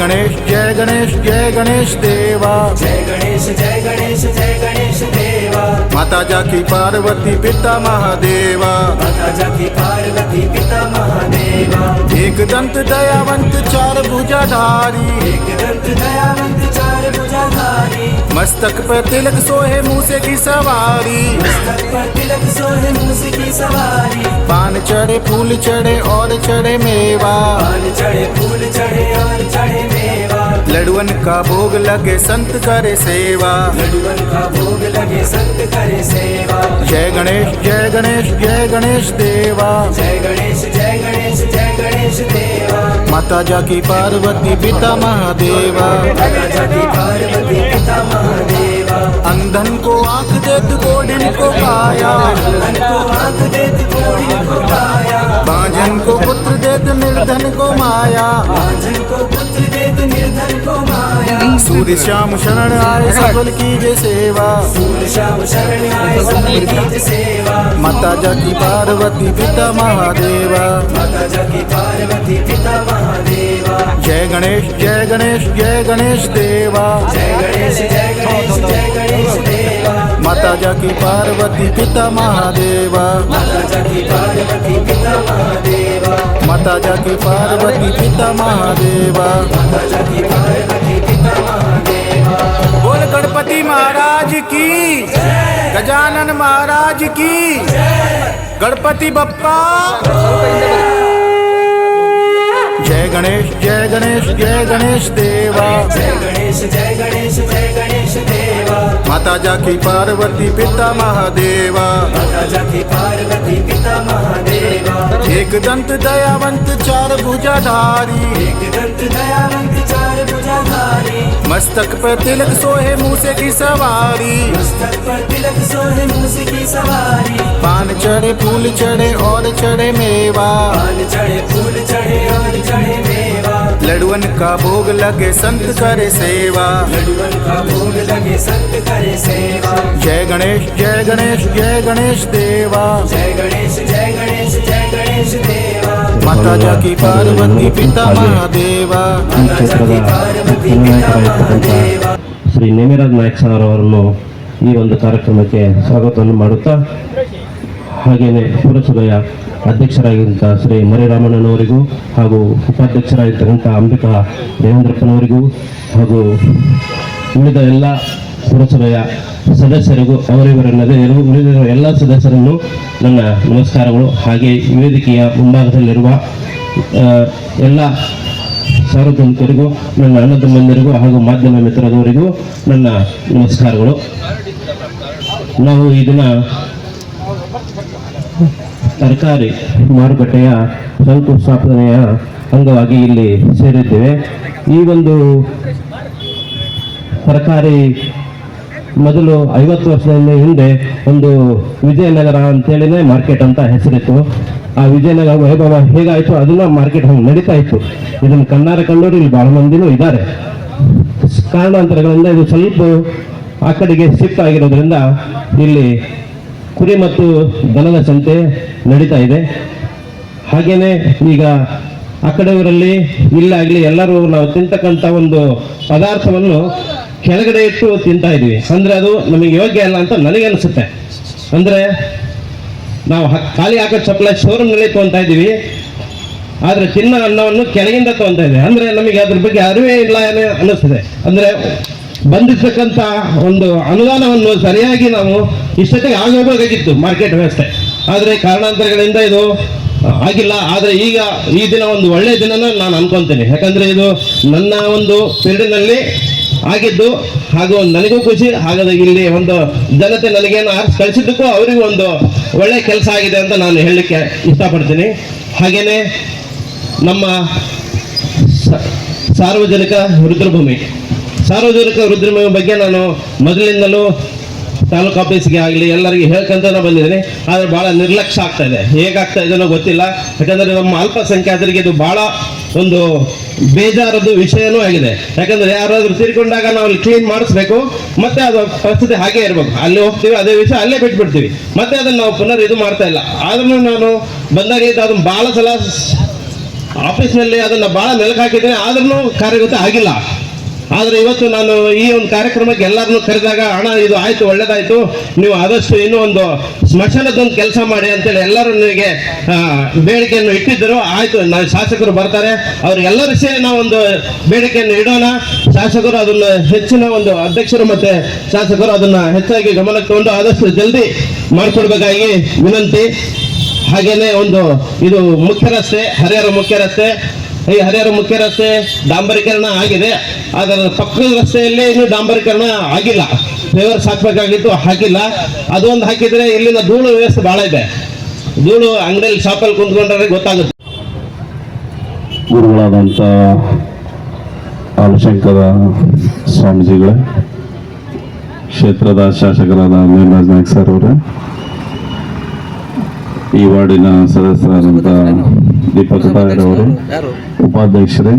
गणेश जय गणेश जय गणेश देवा। जय गणेश जय गणेश जय गणेश देवा। माता जाकी पार्वती पिता महादेवा। माता जाकी पार्वती पिता महादेवा। एक दंत दयावंत चार भुजाधारी। एक दंत दयावंत चार भुजाधारी। मस्तक पर तिलक सोहे मूसे की सवारी। मस्तक पर तिलक सोहे मूसे की सवारी। पान चढ़े फूल चढ़े और चढ़े मेवा। पान चढ़े फूल चढ़े और चढ़े मेवा। लडुअन का भोग लगे संत करे सेवा। लडुअन का भोग लगे संत करे सेवा। जय गणेश जय गणेश जय गणेश देवा। जय गणेश जय गणेश जय गणेश देवा। माता जाकी पार्वती पिता महादेवा। माता जाकी पार्वती पिता महादेवा। अंधन को आंख देत गोडिन को काया। अंधन को आंख देत गोडिन को काया। बांझन को पुत्र देत निर्धन को माया। बांझन को पुत्र देत निर्धन को माया। सूर्य श्याम शरण आए सफल कीजे सेवा। सूर्य श्याम शरण आए सफल कीजे सेवा। माता जाकी पार्वती पिता महादेवा। माता जाकी पार्वती पिता महादेवा। जय गणेश जय गणेश जय गणेश देवा। जय गणेश जय गणेश जय गणेश देवा। माता जाकी पार्वती पिता महादेवा। माता जाकी पार्वती पिता महादेवा। माता जाकी पार्वती पिता महादेवा। माता जाकी पार्वती पिता महादेवा। बोल गणपति महाराज की, गजानन महाराज की, गणपति बप्पा। जय गणेश जय गणेश जय गणेश देवा। जय गणेश जय गणेश जय गणेश देवा। माता जाकी पार्वती पिता महादेवा। माता जाकी पार्वती पिता महादेवा। एक दंत दयावंत चार भुजाधारी। एक दंत दयावंत चार भुजाधारी। मस्तक पर तिलक सोहे मूसे की सवारी। मस्तक पर तिलक सोहे मूसे की सवारी। पान चढ़े फूल चढ़े और चढ़े मेवा। पान चढ़े फूल चढ़े और चढ़े मेवा। लडुअन का भोग लगे संत करे सेवा। लडुअन का भोग लगे संत करे सेवा। जय गणेश जय गणेश जय गणेश देवा। जय गणेश जय गणेश जय गणेश देवा। माता जाकी पार्वती पिता महादेवा। ಮಾತಾ ಜಾಕಿ ಪಾರ್ವತಿ ಪಿತಾ ಮಹಾದೇವ. ಶ್ರೀ ನೇಮಿರಾಜ್ ನಾಯಕ್ ಸರ್ ಅವರನ್ನು ಈ ಒಂದು ಕಾರ್ಯಕ್ರಮಕ್ಕೆ ಸ್ವಾಗತವನ್ನು ಮಾಡುತ್ತಾ, ಹಾಗೆಯೇ ಪುರಸಭೆಯ ಅಧ್ಯಕ್ಷರಾಗಿದ್ದಂಥ ಶ್ರೀ ಮರಿರಾಮಣ್ಣನವರಿಗೂ ಹಾಗೂ ಉಪಾಧ್ಯಕ್ಷರಾಗಿರ್ತಕ್ಕಂಥ ಅಂಬಿಕಾ ದೇವೇಂದ್ರಪ್ಪನವರಿಗೂ ಹಾಗೂ ಉಳಿದ ಎಲ್ಲ ಪುರಸಭೆಯ ಸದಸ್ಯರಿಗೂ ಅವರಿವರನ್ನದೇ ಉಳಿದಿರುವ ಎಲ್ಲ ಸದಸ್ಯರನ್ನು ನನ್ನ ನಮಸ್ಕಾರಗಳು. ಹಾಗೆ ವೇದಿಕೆಯ ಮುಂಭಾಗದಲ್ಲಿರುವ ಎಲ್ಲ ಸಾರ್ವಜನಿಕರಿಗೂ, ನನ್ನ ಅಣ್ಣ ತಮ್ಮಂದಿರಿಗೂ ಹಾಗೂ ಮಾಧ್ಯಮ ಮಿತ್ರರವರಿಗೂ ನನ್ನ ನಮಸ್ಕಾರಗಳು. ನಾವು ಈ ದಿನ ತರಕಾರಿ ಮಾರುಕಟ್ಟೆಯ ಶಂಕುಸ್ಥಾಪನೆಯ ಅಂಗವಾಗಿ ಇಲ್ಲಿ ಸೇರಿದ್ದೇವೆ. ಈ ಒಂದು ತರಕಾರಿ ಮೊದಲು 50 ವರ್ಷದ ಹಿಂದೆ ಒಂದು ವಿಜಯನಗರ ಅಂತೇಳಿನೇ ಮಾರ್ಕೆಟ್ ಅಂತ ಹೆಸರಿತ್ತು. ಆ ವಿಜಯನಗರ ವೈಭವ ಹೇಗಾಯಿತು ಅದನ್ನ ಮಾರ್ಕೆಟ್ ಹಂಗೆ ನಡೀತಾ ಇತ್ತು. ಇದನ್ನು ಕಣ್ಣಾರ ಕಂಡೋರು ಇಲ್ಲಿ ಬಹಳ ಮಂದಿನೂ ಇದ್ದಾರೆ. ಕಾರಣಾಂತರಗಳಿಂದ ಇದು ಸ್ವಲ್ಪ ಆ ಕಡೆಗೆ ಶಿಫ್ಟ್ ಆಗಿರೋದ್ರಿಂದ ಇಲ್ಲಿ ಕುರಿ ಮತ್ತು ದನದ ಸಂತೆ ನಡೀತಾ ಇದೆ. ಹಾಗೇನೆ ಈಗ ಆ ಕಡೆಯವರಲ್ಲಿ ಇಲ್ಲಾಗಲಿ ಎಲ್ಲರೂ ನಾವು ತಿಂತಕ್ಕಂಥ ಒಂದು ಪದಾರ್ಥವನ್ನು ಕೆಳಗಡೆ ಇಟ್ಟು ತಿಂತಾ ಇದೀವಿ. ಅಂದ್ರೆ ಅದು ನಮಗೆ ಯೋಗ್ಯ ಅಲ್ಲ ಅಂತ ನನಗೆ ಅನಿಸುತ್ತೆ. ಅಂದ್ರೆ ನಾವು ಖಾಲಿ ಹಾಕೋ ಚಪ್ಪಲ ಶೋರೂಮ್ನಲ್ಲಿ ತೊಗೊತಾ ಇದ್ದೀವಿ, ಆದ್ರೆ ತಿನ್ನೋ ಅನ್ನವನ್ನು ಕೆಳಗಿಂದ ತೊಗೊತಾ ಇದೆ. ಅಂದ್ರೆ ನಮಗೆ ಅದ್ರ ಬಗ್ಗೆ ಅರಿವೇ ಇಲ್ಲ ಅನ್ನಿಸ್ತದೆ. ಅಂದ್ರೆ ಬಂದಿರ್ತಕ್ಕಂಥ ಒಂದು ಅನುದಾನವನ್ನು ಸರಿಯಾಗಿ ನಾವು ಇಷ್ಟೊತ್ತಿಗೆ ಆಗೋಬೇಕಾಗಿತ್ತು ಮಾರ್ಕೆಟ್ ವ್ಯವಸ್ಥೆ, ಆದರೆ ಕಾರಣಾಂತರಗಳಿಂದ ಇದು ಆಗಿಲ್ಲ. ಆದರೆ ಈಗ ಈ ದಿನ ಒಂದು ಒಳ್ಳೆಯ ದಿನನ ನಾನು ಅನ್ಕೊಂತೀನಿ. ಯಾಕಂದ್ರೆ ಇದು ನನ್ನ ಒಂದು ಫೀಲ್ಡಿನಲ್ಲಿ ಆಗಿದ್ದು ಹಾಗೂ ನನಗೂ ಖುಷಿ. ಹಾಗಾದ್ರೆ ಇಲ್ಲಿ ಒಂದು ಜನತೆ ನನಗೇನು ಆರಿಸಿ ಕಳಿಸಿದ್ದಕ್ಕೂ ಅವರಿಗೂ ಒಂದು ಒಳ್ಳೆ ಕೆಲಸ ಆಗಿದೆ ಅಂತ ನಾನು ಹೇಳಲಿಕ್ಕೆ ಇಷ್ಟಪಡ್ತೀನಿ. ಹಾಗೇನೆ ನಮ್ಮ ಸಾರ್ವಜನಿಕ ರುದ್ರಭೂಮಿ ಬಗ್ಗೆ ನಾನು ಮೊದಲಿಂದಲೂ ತಾಲೂಕು ಆಫೀಸ್ಗೆ ಆಗಲಿ ಎಲ್ಲರಿಗೆ ಹೇಳ್ಕೊಂತಾನೆ ಬಂದಿದ್ದೀನಿ. ಆದರೆ ಭಾಳ ನಿರ್ಲಕ್ಷ್ಯ ಆಗ್ತಾ ಇದೆ. ಹೇಗಾಗ್ತಾ ಇದೆನೋ ಗೊತ್ತಿಲ್ಲ. ಯಾಕಂದರೆ ನಮ್ಮ ಅಲ್ಪಸಂಖ್ಯಾತರಿಗೆ ಇದು ಭಾಳ ಒಂದು ಬೇಜಾರದ್ದು ವಿಷಯನೂ ಆಗಿದೆ. ಯಾಕಂದರೆ ಯಾರಾದರೂ ತೀರ್ಕೊಂಡಾಗ ನಾವು ಅಲ್ಲಿ ಕ್ಲೀನ್ ಮಾಡಿಸ್ಬೇಕು, ಮತ್ತೆ ಅದು ಪರಿಸ್ಥಿತಿ ಹಾಗೆ ಇರಬೇಕು. ಅಲ್ಲಿ ಹೋಗ್ತೀವಿ, ಅದೇ ವಿಷಯ ಅಲ್ಲೇ ಬಿಟ್ಬಿಡ್ತೀವಿ, ಮತ್ತೆ ಅದನ್ನು ನಾವು ಪುನರ್ ಇದು ಮಾಡ್ತಾ ಇಲ್ಲ. ಆದ್ರೂ ನಾನು ಬಂದಾಗಲಿದ್ದು ಅದನ್ನು ಭಾಳ ಸಲ ಆಫೀಸ್ನಲ್ಲಿ ಅದನ್ನ ಬಹಳ ಮೆಲುಕು ಹಾಕಿದ್ದೇನೆ, ಆದ್ರೂ ಕಾರ್ಯಗತ ಆಗಿಲ್ಲ. ಆದರೆ ಇವತ್ತು ನಾನು ಈ ಒಂದು ಕಾರ್ಯಕ್ರಮಕ್ಕೆ ಎಲ್ಲರನ್ನೂ ಕರೆದಾಗ, ಅಣ್ಣ ಇದು ಆಯ್ತು, ಒಳ್ಳೇದಾಯ್ತು, ನೀವು ಆದಷ್ಟು ಇನ್ನೂ ಒಂದು ಸ್ಮಶಾನದೊಂದು ಕೆಲಸ ಮಾಡಿ ಅಂತೇಳಿ ಎಲ್ಲರೂ ನನಗೆ ಬೇಡಿಕೆಯನ್ನು ಇಟ್ಟಿದ್ದರು. ಆಯ್ತು, ನಾವು ಶಾಸಕರು ಬರ್ತಾರೆ, ಅವ್ರಿಗೆಲ್ಲರೂ ಸೇರಿ ನಾವು ಒಂದು ಬೇಡಿಕೆಯನ್ನು ಇಡೋಣ. ಶಾಸಕರು ಅದನ್ನ ಹೆಚ್ಚಿನ ಒಂದು ಅಧ್ಯಕ್ಷರು ಮತ್ತೆ ಶಾಸಕರು ಅದನ್ನ ಹೆಚ್ಚಾಗಿ ಗಮನಕ್ಕೆ ತಗೊಂಡು ಆದಷ್ಟು ಜಲ್ದಿ ಮಾಡಿಕೊಡ್ಬೇಕಾಗಿ ವಿನಂತಿ. ಹಾಗೇನೆ ಇದು ಮುಖ್ಯ ರಸ್ತೆ, ಹರಿಹರ ಮುಖ್ಯ ರಸ್ತೆ. ಈ ಹರಿಹರ ಮುಖ್ಯ ರಸ್ತೆ ಡಾಂಬರೀಕರಣ ಆಗಿದೆ, ಅದರ ಪಕ್ಕದ ರಸ್ತೆಯಲ್ಲಿ ಇನ್ನೂ ಡಾಂಬರೀಕರಣ ಆಗಿಲ್ಲ. ಫ್ಲೇವರ್ಸ್ ಹಾಕಬೇಕಾಗಿತ್ತು, ಹಾಕಿಲ್ಲ. ಅದೊಂದು ಹಾಕಿದ್ರೆ ಇಲ್ಲಿನ ಧೂಳು ವ್ಯವಸ್ಥೆ ಬಹಳ ಇದೆ. ಧೂಳು ಅಂಗಡಿಯಲ್ಲಿ ಶಾಪಲ್ಲಿ ಕುಂತ್ಕೊಂಡ್ರೆ ಗೊತ್ತಾಗುತ್ತೆ. ಗುರುಗಳಾದಂಥ ಆಲಶಂಕರ ಸ್ವಾಮೀಜಿಗಳೇ, ಕ್ಷೇತ್ರದ ಶಾಸಕರಾದ ನೀಲರಾಜ್ ನಾಯ್ಕ ಸರ್ ಅವರೇ, ಈ ವಾರ್ಡಿನ ಸದಸ್ಯರಾದಂಥ ದೀಪಕ್ ಅವರು, ಉಪಾಧ್ಯಕ್ಷರೇ,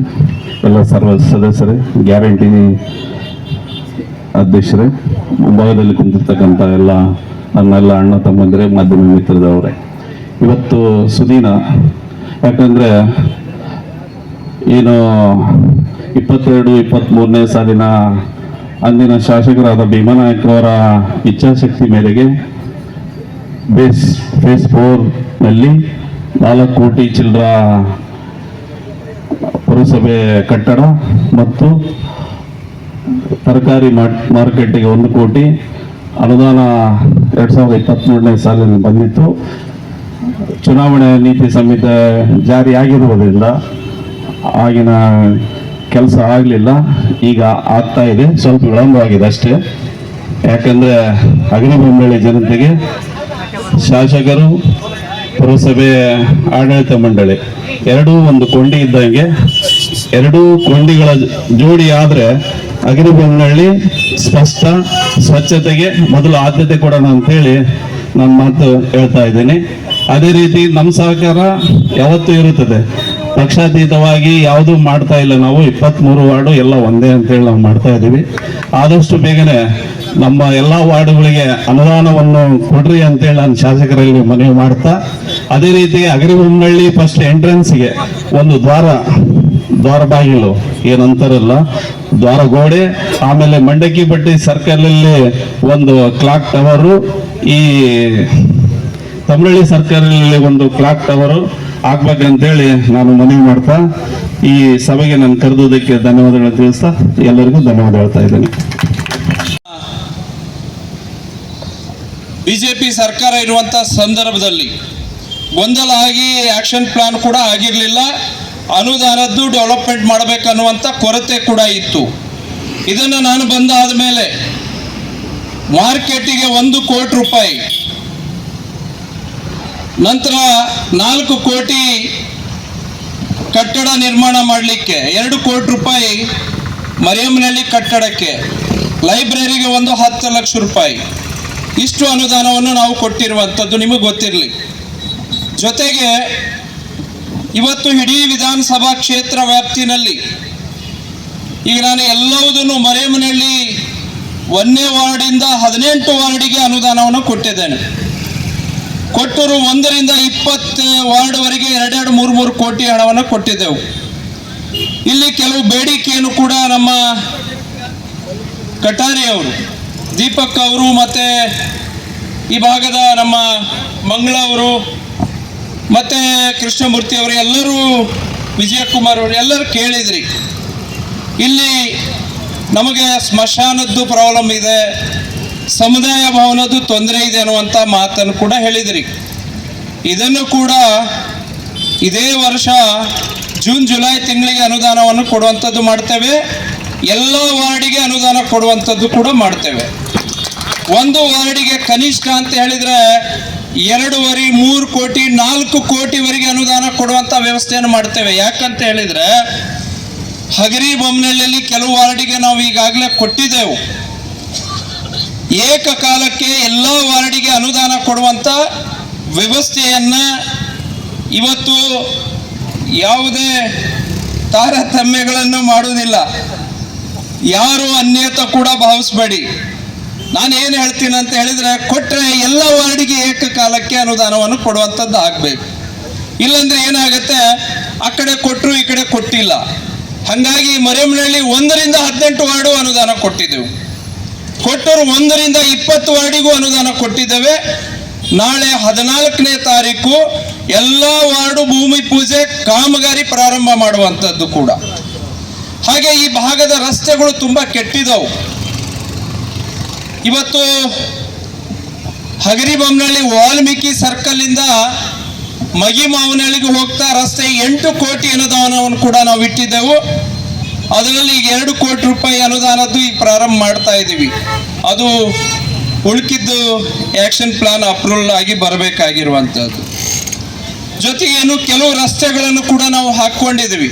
ಎಲ್ಲ ಸರ್ವ ಸದಸ್ಯರೇ, ಗ್ಯಾರಂಟಿ ಅಧ್ಯಕ್ಷರೇ, ಮುಂಭಾಗದಲ್ಲಿ ಕುಂತಿರ್ತಕ್ಕಂಥ ನನ್ನೆಲ್ಲ ಅಣ್ಣ ತಮ್ಮಂದಿರೇ, ಮಾಧ್ಯಮ ಮಿತ್ರದವರೇ, ಇವತ್ತು ಸುದೀನ. ಯಾಕಂದರೆ ಏನು 22-23ನೇ ಸಾಲಿನ ಅಂದಿನ ಶಾಸಕರಾದ ಭೀಮನಾಯಕರವರ ಇಚ್ಛಾಶಕ್ತಿ ಮೇರೆಗೆ ಫೇಸ್ 4ನಲ್ಲಿ 4 ಕೋಟಿ ಚಿಲ್ಲರ ಪುರಸಭೆ ಕಟ್ಟಡ ಮತ್ತು ತರಕಾರಿ ಮಾರ್ಕೆಟಿಗೆ 1 ಕೋಟಿ ಅನುದಾನ 2023ನೇ ಸಾಲಿನಲ್ಲಿ ಬಂದಿತ್ತು. ಚುನಾವಣೆ ನೀತಿ ಸಂಹಿತೆ ಜಾರಿಯಾಗಿರುವುದರಿಂದ ಆಗಿನ ಕೆಲಸ ಆಗಲಿಲ್ಲ. ಈಗ ಆಗ್ತಾ ಇದೆ, ಸ್ವಲ್ಪ ವಿಳಂಬವಾಗಿದೆ ಅಷ್ಟೇ. ಯಾಕಂದರೆ ಅಗ್ನಿಬೊಮ್ಮನಹಳ್ಳಿ ಜನತೆಗೆ ಶಾಸಕರು, ಪುರಸಭೆ ಆಡಳಿತ ಮಂಡಳಿ ಎರಡೂ ಒಂದು ಕೊಂಡಿ ಇದ್ದಂಗೆ, ಎರಡೂ ಕೊಂಡಿಗಳ ಜೋಡಿ ಆದರೆ ಅಗ್ನಿಬೊಮ್ಮನಹಳ್ಳಿ ಸ್ಪಷ್ಟ ಸ್ವಚ್ಛತೆಗೆ ಮೊದಲು ಆದ್ಯತೆ ಕೊಡೋಣ ಅಂತೇಳಿ ನನ್ನ ಮಾತು ಹೇಳ್ತಾ ಇದ್ದೀನಿ. ಅದೇ ರೀತಿ ನಮ್ಮ ಸಹಕಾರ ಯಾವತ್ತೂ ಇರುತ್ತದೆ. ಪಕ್ಷಾತೀತವಾಗಿ ಯಾವುದೂ ಮಾಡ್ತಾ ಇಲ್ಲ. ನಾವು 23 ವಾರ್ಡು ಎಲ್ಲ ಒಂದೇ ಅಂತೇಳಿ ನಾವು ಮಾಡ್ತಾ ಇದ್ದೀವಿ. ಆದಷ್ಟು ಬೇಗನೆ ನಮ್ಮ ಎಲ್ಲ ವಾರ್ಡುಗಳಿಗೆ ಅನುದಾನವನ್ನು ಕೊಡ್ರಿ ಅಂತೇಳಿ ನಾನು ಶಾಸಕರಲ್ಲಿ ಮನವಿ ಮಾಡ್ತಾ, ಅದೇ ರೀತಿ ಅಗ್ರಿಬೊಮ್ಮನಹಳ್ಳಿ ಫಸ್ಟ್ ಎಂಟ್ರೆನ್ಸ್ಗೆ ಒಂದು ದ್ವಾರ ಬಾಗಿಲು ಏನಂತಾರಲ್ಲ, ದ್ವಾರ ಗೋಡೆ, ಆಮೇಲೆ ಮಂಡಕ್ಕಿ ಬಟ್ಟಿ ಸರ್ಕಲಲ್ಲಿ ಒಂದು ಕ್ಲಾಕ್ ಟವರು, ಈ ತಮಿಳಳ್ಳಿ ಸರ್ಕಲಲ್ಲಿ ಒಂದು ಕ್ಲಾಕ್ ಟವರು ಆಗ್ಬೇಕಂತೇಳಿ ನಾನು ಮನವಿ ಮಾಡ್ತಾ ಈ ಸಭೆಗೆ ನಾನು ಕರೆದುದಕ್ಕೆ ಧನ್ಯವಾದಗಳು ತಿಳಿಸ್ತಾ ಎಲ್ಲರಿಗೂ ಧನ್ಯವಾದ ಹೇಳ್ತಾ ಇದ್ದೇನೆ. ಬಿಜೆಪಿ ಸರ್ಕಾರ ಇರುವಂಥ ಸಂದರ್ಭದಲ್ಲಿ ಗೊಂದಲ ಆಗಿ ಆಕ್ಷನ್ ಪ್ಲಾನ್ ಕೂಡ ಆಗಿರಲಿಲ್ಲ. ಅನುದಾನದ್ದು ಡೆವಲಪ್ಮೆಂಟ್ ಮಾಡಬೇಕನ್ನುವಂಥ ಕೊರತೆ ಕೂಡ ಇತ್ತು. ಇದನ್ನು ನಾನು ಬಂದಾದ ಮೇಲೆ ಮಾರ್ಕೆಟಿಗೆ 1 ಕೋಟಿ ರೂಪಾಯಿ, ನಂತರ 4 ಕೋಟಿ ಕಟ್ಟಡ ನಿರ್ಮಾಣ ಮಾಡಲಿಕ್ಕೆ, 2 ಕೋಟಿ ರೂಪಾಯಿ ಮರಿಯಮ್ಮನಹಳ್ಳಿ ಕಟ್ಟಡಕ್ಕೆ, ಲೈಬ್ರರಿಗೆ ಒಂದು 10 ಲಕ್ಷ ರೂಪಾಯಿ, ಇಷ್ಟು ಅನುದಾನವನ್ನು ನಾವು ಕೊಟ್ಟಿರುವಂಥದ್ದು ನಿಮಗೆ ಗೊತ್ತಿರಲಿ. ಜೊತೆಗೆ ಇವತ್ತು ಇಡೀ ವಿಧಾನಸಭಾ ಕ್ಷೇತ್ರ ವ್ಯಾಪ್ತಿನಲ್ಲಿ ಈಗ ನಾನು ಎಲ್ಲವುದನ್ನು ಮರಿಯಮ್ಮನಹಳ್ಳಿ 1ನೇ ವಾರ್ಡಿಂದ 18 ವಾರ್ಡಿಗೆ ಅನುದಾನವನ್ನು ಕೊಟ್ಟಿದ್ದೇನೆ. ಕೊಟ್ಟರು 1ರಿಂದ 20 ವಾರ್ಡ್ವರೆಗೆ 2-3 ಕೋಟಿ ಹಣವನ್ನು ಕೊಟ್ಟಿದ್ದೆವು. ಇಲ್ಲಿ ಕೆಲವು ಬೇಡಿಕೆಯನ್ನು ಕೂಡ ನಮ್ಮ ಕಟಾರಿ ಅವರು, ದೀಪಕ್ ಅವರು, ಮತ್ತು ಈ ಭಾಗದ ನಮ್ಮ ಮಂಗಳವರು ಮತ್ತು ಕೃಷ್ಣಮೂರ್ತಿ ಅವರು ಎಲ್ಲರೂ, ವಿಜಯಕುಮಾರ್ ಅವರು ಎಲ್ಲರೂ ಕೇಳಿದ್ರಿ. ಇಲ್ಲಿ ನಮಗೆ ಸ್ಮಶಾನದ್ದು ಪ್ರಾಬ್ಲಮ್ ಇದೆ, ಸಮುದಾಯ ಭವನದ್ದು ತೊಂದರೆ ಇದೆ ಅನ್ನುವಂಥ ಮಾತನ್ನು ಕೂಡ ಹೇಳಿದ್ರಿ. ಇದನ್ನು ಕೂಡ ಇದೇ ವರ್ಷ ಜೂನ್-ಜುಲೈ ತಿಂಗಳಿಗೆ ಅನುದಾನವನ್ನು ಕೊಡುವಂಥದ್ದು ಮಾಡ್ತೇವೆ. ಎಲ್ಲ ವಾರ್ಡಿಗೆ ಅನುದಾನ ಕೊಡುವಂಥದ್ದು ಕೂಡ ಮಾಡ್ತೇವೆ. 1 ವಾರ್ಡಿಗೆ ಕನಿಷ್ಠ ಅಂತ ಹೇಳಿದರೆ 2.5-3 ಕೋಟಿ 4 ಕೋಟಿವರೆಗೆ ಅನುದಾನ ಕೊಡುವಂಥ ವ್ಯವಸ್ಥೆಯನ್ನು ಮಾಡ್ತೇವೆ. ಯಾಕಂತ ಹೇಳಿದರೆ ಅಗ್ರಿಬೊಮ್ಮನಹಳ್ಳಿಯಲ್ಲಿ ಕೆಲವು ವಾರ್ಡಿಗೆ ನಾವು ಈಗಾಗಲೇ ಕೊಟ್ಟಿದ್ದೆವು. ಏಕಕಾಲಕ್ಕೆ ಎಲ್ಲ ವಾರ್ಡಿಗೆ ಅನುದಾನ ಕೊಡುವಂಥ ವ್ಯವಸ್ಥೆಯನ್ನು ಇವತ್ತು ಯಾವುದೇ ತಾರತಮ್ಯಗಳನ್ನು ಮಾಡುವುದಿಲ್ಲ. ಯಾರು ಅನ್ಯತಾ ಕೂಡ ಭಾವಿಸಬೇಡಿ. ನಾನು ಏನು ಹೇಳ್ತೀನಿ ಅಂತ ಹೇಳಿದರೆ, ಕೊಟ್ಟರೆ ಎಲ್ಲ ವಾರ್ಡಿಗೆ ಏಕಕಾಲಕ್ಕೆ ಅನುದಾನವನ್ನು ಕೊಡುವಂಥದ್ದು ಆಗಬೇಕು. ಇಲ್ಲಾಂದರೆ ಏನಾಗುತ್ತೆ, ಆ ಕಡೆ ಕೊಟ್ಟರು, ಈ ಕಡೆ ಕೊಟ್ಟಿಲ್ಲ. ಹಾಗಾಗಿ ಮರೇಮನಹಳ್ಳಿ 1ರಿಂದ 18 ವಾರ್ಡು ಅನುದಾನ ಕೊಟ್ಟಿದ್ದೆವು. ಕೊಟ್ಟರು 1ರಿಂದ 20 ವಾರ್ಡಿಗೂ ಅನುದಾನ ಕೊಟ್ಟಿದ್ದೇವೆ. ನಾಳೆ 14ನೇ ತಾರೀಕು ಎಲ್ಲ ವಾರ್ಡು ಭೂಮಿ ಪೂಜೆ ಕಾಮಗಾರಿ ಪ್ರಾರಂಭ ಮಾಡುವಂಥದ್ದು ಕೂಡ. ಹಾಗೆ ಈ ಭಾಗದ ರಸ್ತೆಗಳು ತುಂಬ ಕೆಟ್ಟಿದ್ದವು. ಇವತ್ತು ಹಗರಿಬೊಮ್ಮನಹಳ್ಳಿ ವಾಲ್ಮೀಕಿ ಸರ್ಕಲ್ನಿಂದ ಮಗಿಮಾವನಹಳ್ಳಿಗೆ ಹೋಗ್ತಾ ರಸ್ತೆ 8 ಕೋಟಿ ಅನುದಾನವನ್ನು ಕೂಡ ನಾವು ಇಟ್ಟಿದ್ದೆವು. ಅದರಲ್ಲಿ ಈಗ 2 ಕೋಟಿ ರೂಪಾಯಿ ಅನುದಾನದ್ದು ಈಗ ಪ್ರಾರಂಭ ಮಾಡ್ತಾ ಇದ್ದೀವಿ. ಅದು ಉಳ್ಕಿದ್ದು ಆ್ಯಕ್ಷನ್ ಪ್ಲಾನ್ ಅಪ್ರೂವಲ್ ಆಗಿ ಬರಬೇಕಾಗಿರುವಂಥದ್ದು. ಜೊತೆಗೇನು ಕೆಲವು ರಸ್ತೆಗಳನ್ನು ಕೂಡ ನಾವು ಹಾಕ್ಕೊಂಡಿದ್ದೀವಿ.